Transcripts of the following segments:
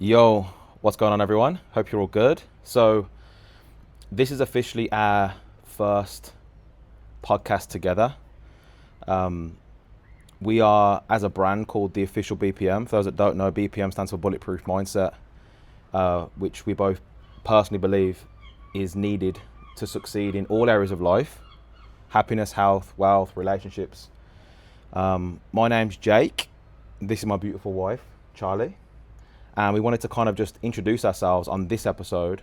Yo, what's going on, everyone? Hope you're all good. So, this is officially our first podcast together. We are, as a brand, called the Official BPM. For those that don't know, BPM stands for Bulletproof Mindset, which we both personally believe is needed to succeed in all areas of life: happiness, health, wealth, relationships. My name's Jake. This is my beautiful wife, Charlie. And we wanted to kind of just introduce ourselves on this episode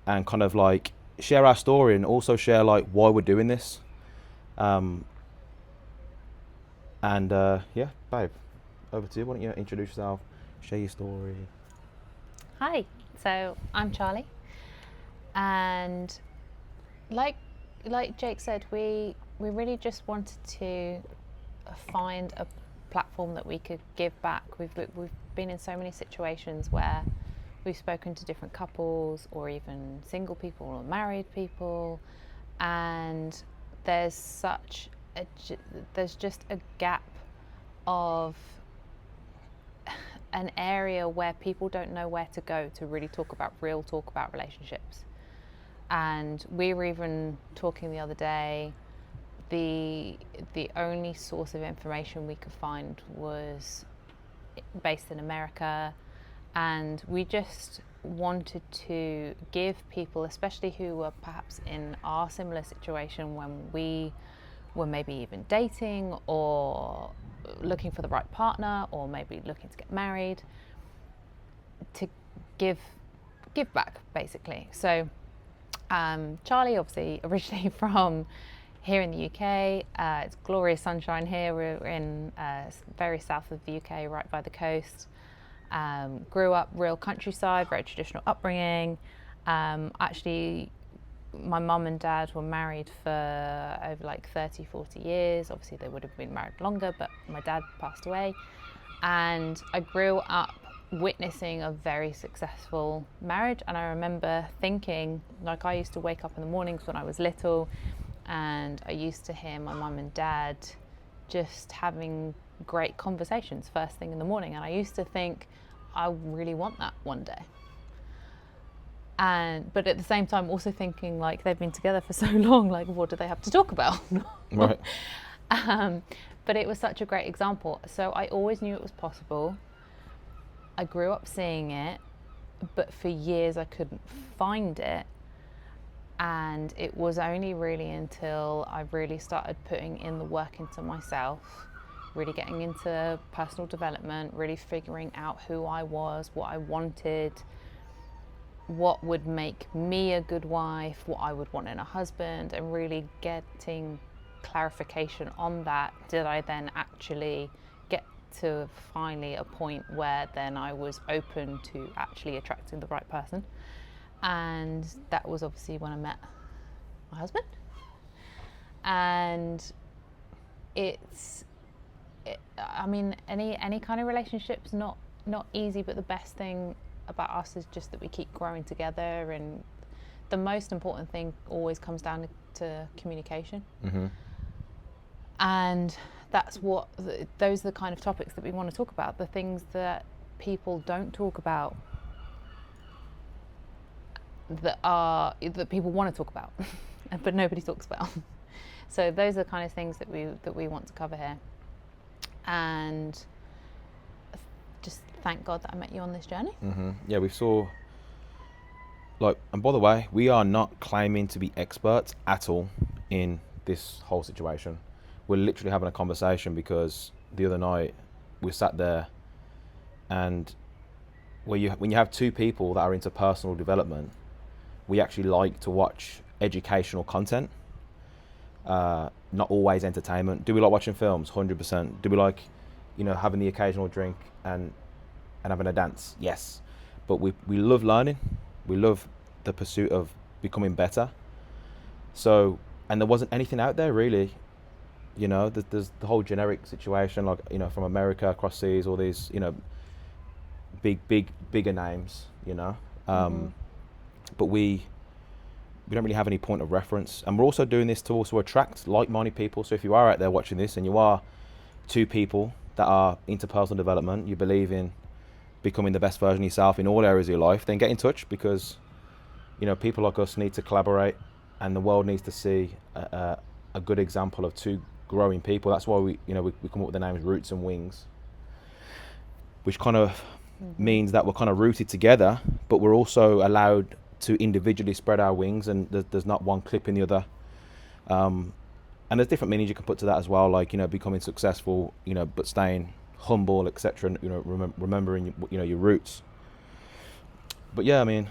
and kind of like share our story and also share like why we're doing this. Yeah, babe, over to you. Why don't you introduce yourself, share your story? Hi, so I'm Charlie, and like Jake said, we really just wanted to find a platform that we could give back. We've been in so many situations where we've spoken to different couples or even single people or married people, and there's just a gap of an area where people don't know where to go to really talk about relationships. And we were even talking the other day, the only source of information we could find was based in America, and we just wanted to give people, especially who were perhaps in our similar situation when we were maybe even dating or looking for the right partner or maybe looking to get married, to give back basically. So Charlie, obviously originally from here in the UK, it's glorious sunshine here. We're in very south of the UK, right by the coast. Grew up real countryside, very traditional upbringing. Actually, my mum and dad were married for over like 30, 40 years. Obviously, they would have been married longer, but my dad passed away. And I grew up witnessing a very successful marriage. And I remember thinking, like, I used to wake up in the mornings when I was little, and I used to hear my mum and dad just having great conversations first thing in the morning. And I used to think, I really want that one day. But at the same time, also thinking, like, they've been together for so long, like, what do they have to talk about? Right. But it was such a great example. So I always knew it was possible. I grew up seeing it, but for years I couldn't find it. And it was only really until I really started putting in the work into myself, really getting into personal development, really figuring out who I was, what I wanted, what would make me a good wife, what I would want in a husband, and really getting clarification on that. Did I then actually get to finally a point where then I was open to actually attracting the right person? And that was obviously when I met my husband. And I mean, any kind of relationship's not easy, but the best thing about us is just that we keep growing together, and the most important thing always comes down to communication. Mm-hmm. And those are the kind of topics that we want to talk about, the things that people don't talk about, that people want to talk about but nobody talks about. So those are the kind of things that we want to cover here. And just thank God that I met you on this journey. Mm-hmm. Yeah, we saw, like, and by the way, we are not claiming to be experts at all in this whole situation. We're literally having a conversation because the other night we sat there, and when you have two people that are into personal development, we actually like to watch educational content, not always entertainment. Do we like watching films? 100%. Do we like, having the occasional drink and having a dance? Yes. But we love learning. We love the pursuit of becoming better. So, and there wasn't anything out there really. There's the whole generic situation, like, from America, across seas, all these, bigger names, but we don't really have any point of reference. And we're also doing this to also attract like-minded people. So if you are out there watching this and you are two people that are into personal development, you believe in becoming the best version of yourself in all areas of your life, then get in touch, because people like us need to collaborate, and the world needs to see a good example of two growing people. That's why we come up with the names Roots and Wings, which kind of means that we're kind of rooted together, but we're also allowed to individually spread our wings, and there's not one clipping the other. And there's different meanings you can put to that as well, like becoming successful, but staying humble, etc. And remembering your roots. But yeah, I mean,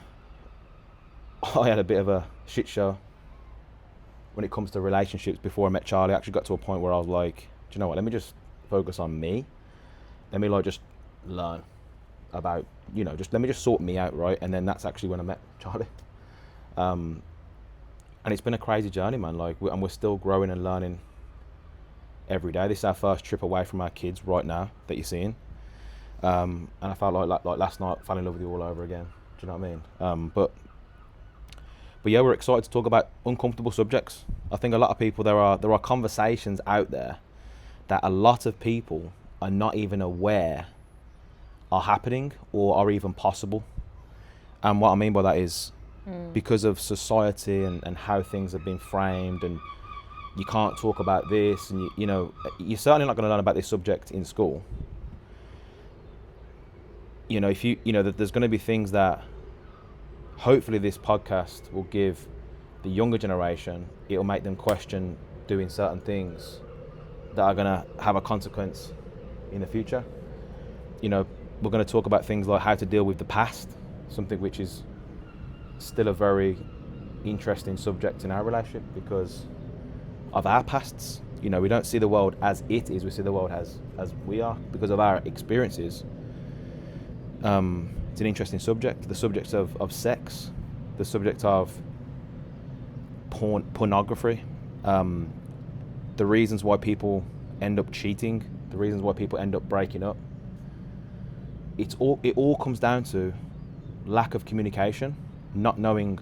I had a bit of a shit show when it comes to relationships before I met Charlie. I actually got to a point where I was like, do you know what? Let me just focus on me. Let me just learn about, just let me just sort me out, right? And then that's actually when I met Charlie. And it's been a crazy journey, man. And we're still growing and learning every day. This is our first trip away from our kids right now that you're seeing. And I felt like last night, I fell in love with you all over again. Do you know what I mean? But yeah, we're excited to talk about uncomfortable subjects. I think a lot of people, there are conversations out there that a lot of people are not even aware are happening or are even possible. And what I mean by that is because of society and how things have been framed, and you can't talk about this, and you're certainly not going to learn about this subject in school. If there's going to be things that hopefully this podcast will give the younger generation. It'll make them question doing certain things that are going to have a consequence in the future. We're going to talk about things like how to deal with the past, something which is still a very interesting subject in our relationship because of our pasts. We don't see the world as it is, we see the world as we are because of our experiences. It's an interesting subject. The subject of sex, the subject of pornography, the reasons why people end up cheating, the reasons why people end up breaking up. It all comes down to lack of communication, not knowing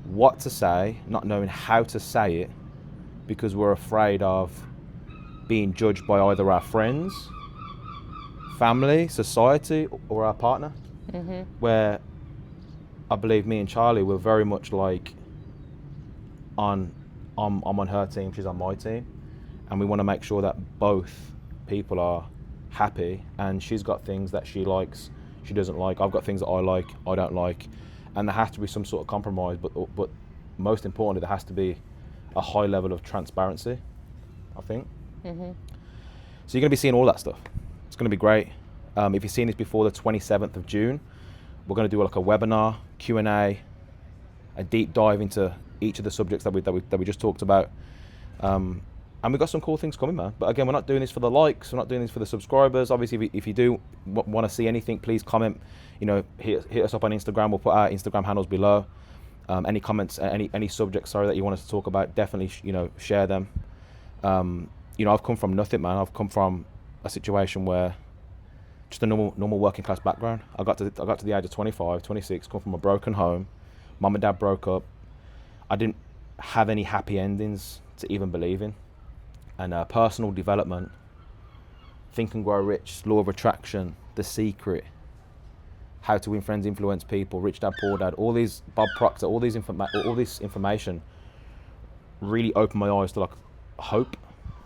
what to say, not knowing how to say it, because we're afraid of being judged by either our friends, family, society, or our partner. Mm-hmm. Where I believe me and Charlie were very much like I'm on her team, she's on my team, and we want to make sure that both people are happy, and she's got things that she likes, she doesn't like, I've got things that I like, I don't like, and there has to be some sort of compromise, but most importantly there has to be a high level of transparency, I think. Mm-hmm. So you're going to be seeing all that stuff. It's going to be great. If you've seen this before the 27th of June, we're going to do like a webinar, Q&A, a deep dive into each of the subjects that we just talked about. And we've got some cool things coming, man. But again, we're not doing this for the likes. We're not doing this for the subscribers. Obviously, if you do want to see anything, please comment. Hit us up on Instagram. We'll put our Instagram handles below. Any comments, any subjects, that you want us to talk about, definitely, share them. I've come from nothing, man. I've come from a situation where just a normal working class background. I got to the age of 25, 26, come from a broken home. Mum and dad broke up. I didn't have any happy endings to even believe in. And personal development, Think and Grow Rich, Law of Attraction, The Secret, How to Win Friends, Influence People, Rich Dad, Poor Dad, all these, Bob Proctor, all this information really opened my eyes to like hope.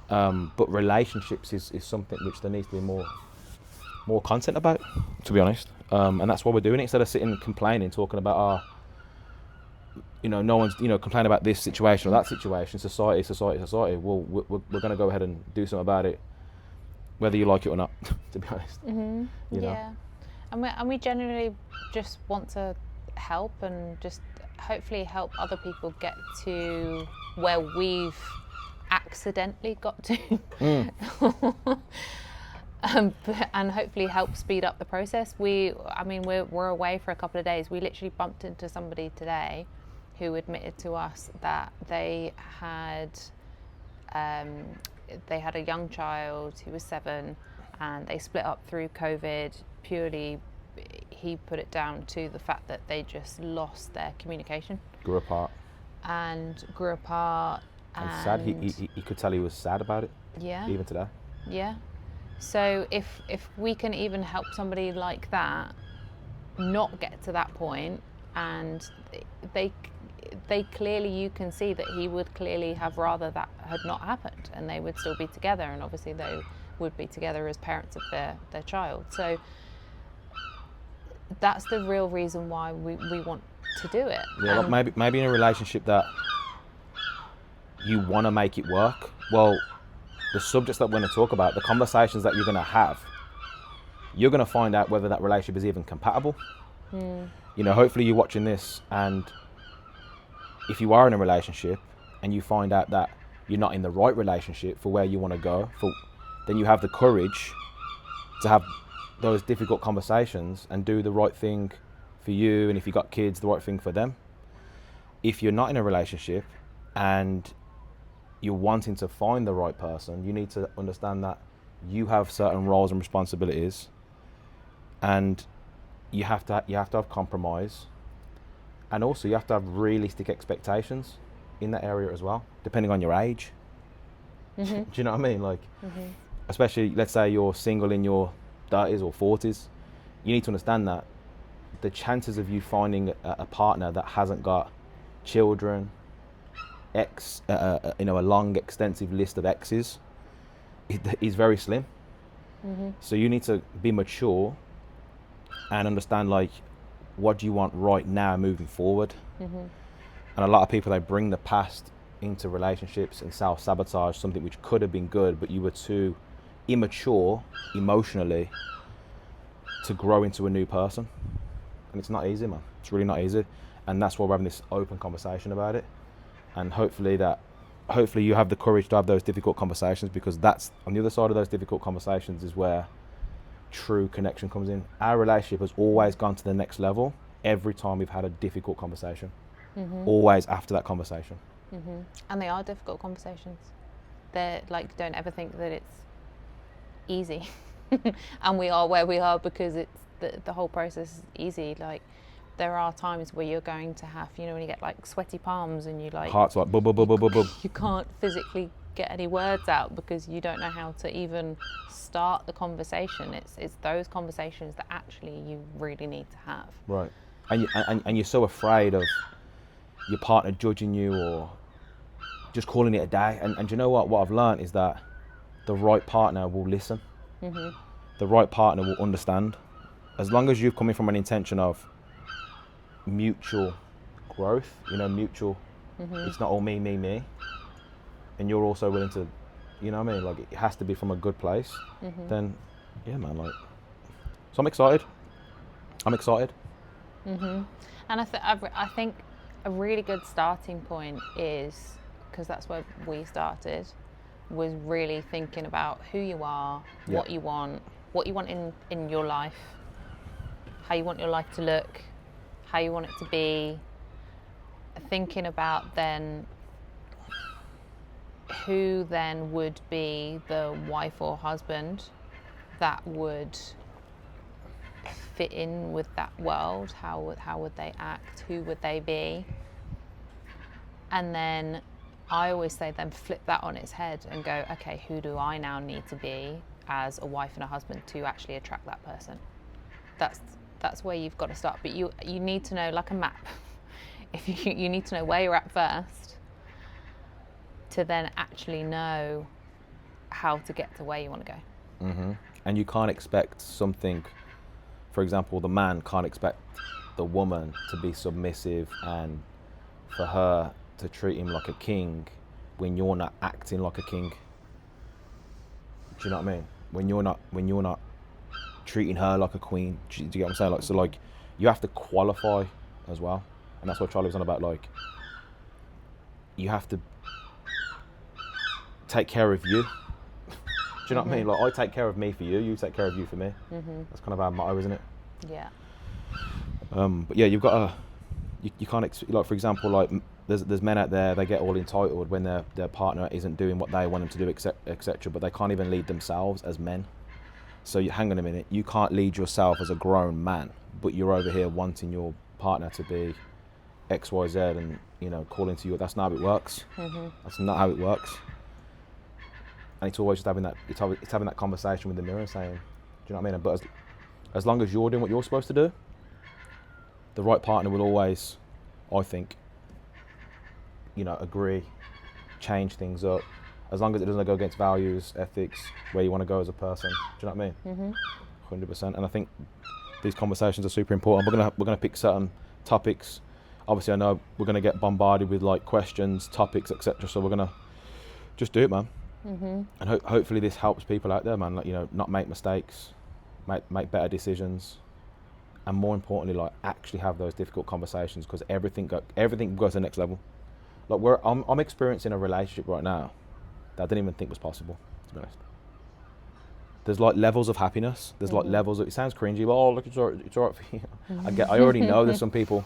But relationships is something which there needs to be more content about, to be honest. And that's why we're doing it, instead of sitting and complaining, talking about no one's, complaining about this situation or that situation, society. Well, we're going to go ahead and do something about it, whether you like it or not, to be honest. Mm-hmm. Yeah. And we genuinely just want to help and just hopefully help other people get to where we've accidentally got to. And hopefully help speed up the process. We're away for a couple of days. We literally bumped into somebody today who admitted to us that they had a young child who was 7, and they split up through COVID. Purely, he put it down to the fact that they just lost their communication. Grew apart. And sad. He could tell he was sad about it. Yeah. Even today. Yeah. So if we can even help somebody like that not get to that point, and they clearly, you can see that he would clearly have rather that had not happened, and they would still be together, and obviously they would be together as parents of their child. So that's the real reason why we want to do it. Yeah, like maybe in a relationship that you want to make it work. Well, the subjects that we're going to talk about, the conversations that you're going to have, you're going to find out whether that relationship is even compatible. You know, hopefully you're watching this, and if you are in a relationship and you find out that you're not in the right relationship for where you want to go, then you have the courage to have those difficult conversations and do the right thing for you, and if you got kids, the right thing for them. If you're not in a relationship and you're wanting to find the right person, you need to understand that you have certain roles and responsibilities, and you have to have compromise, and also you have to have realistic expectations in that area as well, depending on your age. Do you know what I mean? Like, especially, let's say you're single in your 30s or 40s, you need to understand that the chances of you finding a partner that hasn't got children, a long extensive list of exes, is very slim. So you need to be mature and understand, like, what do you want right now moving forward. And a lot of people, they bring the past into relationships and self-sabotage something which could have been good, but you were too immature emotionally to grow into a new person. And it's not easy, man. It's really not easy. And that's why we're having this open conversation about it. And hopefully you have the courage to have those difficult conversations, because that's on the other side of those difficult conversations is where true connection comes in. Our relationship has always gone to the next level every time we've had a difficult conversation. Always after that conversation. And they are difficult conversations. They're like, don't ever think that it's easy. And we are where we are because it's the whole process is easy. Like, there are times where you're going to have, you know, when you get like sweaty palms and you like Heart's like bub bub bub bub bub bub. You can't physically get any words out because you don't know how to even start the conversation. It's those conversations that actually you really need to have. Right. And you're so afraid of your partner judging you or just calling it a day. And you know what? What I've learned is that the right partner will listen. The right partner will understand. As long as you're coming from an intention of mutual growth, you know, mutual, it's not all me, and you're also willing to, you know what I mean, like, it has to be from a good place, then, yeah, man, like, so I'm excited. And I think a really good starting point is, because that's where we started, was really thinking about who you are, what you want in your life, how you want your life to look, how you want it to be, thinking about then who then would be the wife or husband that would fit in with that world. How would they act? Who would they be? And then I always say, then flip that on its head and go, okay, who do I now need to be as a wife and a husband to actually attract that person? That's where you've got to start. But you need to know, like a map. If you need to know where you're at first, to then actually know how to get to where you want to go. And you can't expect something. For example, the man can't expect the woman to be submissive and for her to treat him like a king when you're not acting like a king. Do you know what I mean? When you're not treating her like a queen. Do you get what I'm saying? Like, so, like, you have to qualify as well, and that's what Charlie was on about. Like, you have to take care of you. Do you know what I mean? Like, I take care of me for you, you take care of you for me. That's kind of our motto, isn't it? Yeah. But yeah, you've got to, you can't, like, for example, like, there's men out there, they get all entitled when their partner isn't doing what they want them to do, etc. But they can't even lead themselves as men. So hang on a minute, you can't lead yourself as a grown man, but you're over here wanting your partner to be X, Y, Z, and, you know, calling to you. That's not how it works. That's not how it works. and it's always just having that, it's having that conversation with the mirror, saying, do you know what I mean? But as long as you're doing what you're supposed to do, the right partner will always, I think, you know, agree, change things up, as long as it doesn't go against values, ethics, where you want to go as a person. Do you know what I mean? 100%. And I think these conversations are super important. We're gonna pick certain topics. Obviously, I know we're gonna get bombarded with like questions, topics, etc. So we're gonna just do it, man. And hopefully this helps people out there, man. Like, you know, not make mistakes, make better decisions, and more importantly, like actually have those difficult conversations, because everything goes to the next level. Like I'm experiencing a relationship right now that I didn't even think was possible, to be honest. There's like levels of happiness. There's like levels of, it sounds cringy, but oh look, it's all right for you. I already know there's some people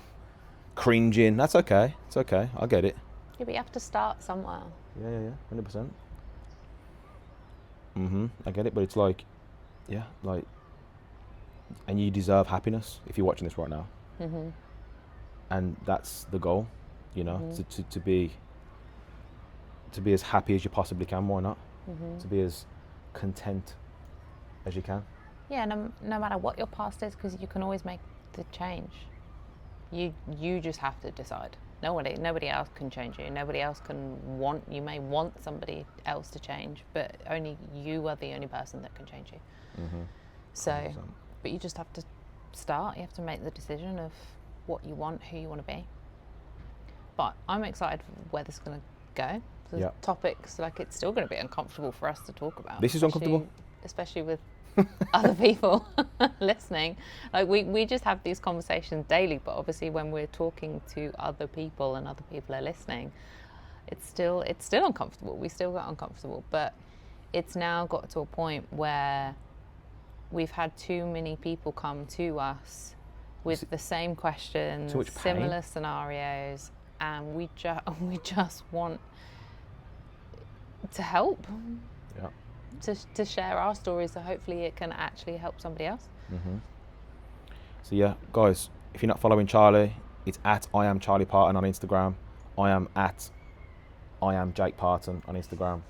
cringing. That's okay. It's okay. I get it. Yeah, but you have to start somewhere. Yeah. 100%. I get it, but it's like, yeah, like, and you deserve happiness if you're watching this right now. And that's the goal, you know, to be as happy as you possibly can. Why not? To be as content as you can. Yeah, no matter what your past is, because you can always make the change. You just have to decide. Nobody else can change you. Nobody else can want. You may want somebody else to change, but only you are the only person that can change you. So, 100%. but you just have to start. You have to make the decision of what you want, who you want to be. But I'm excited for where this is going to go. The topics, like, it's still going to be uncomfortable for us to talk about. This is uncomfortable, especially with other people listening. Like we just have these conversations daily, but obviously when we're talking to other people and other people are listening, it's still uncomfortable. We still get uncomfortable, but it's now got to a point where we've had too many people come to us with the same questions, similar scenarios, and we just want to help. Yeah. To share our stories, so hopefully it can actually help somebody else. So yeah, guys, if you're not following Charlie, it's at I am Charlie Parton on Instagram. I am at I am Jake Parton on Instagram.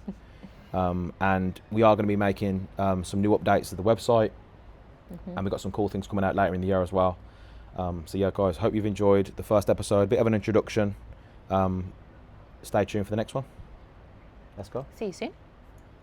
And we are going to be making some new updates to the website, and we've got some cool things coming out later in the year as well. So yeah, guys, hope you've enjoyed the first episode. Bit of an introduction. Stay tuned for the next one. Let's go. See you soon.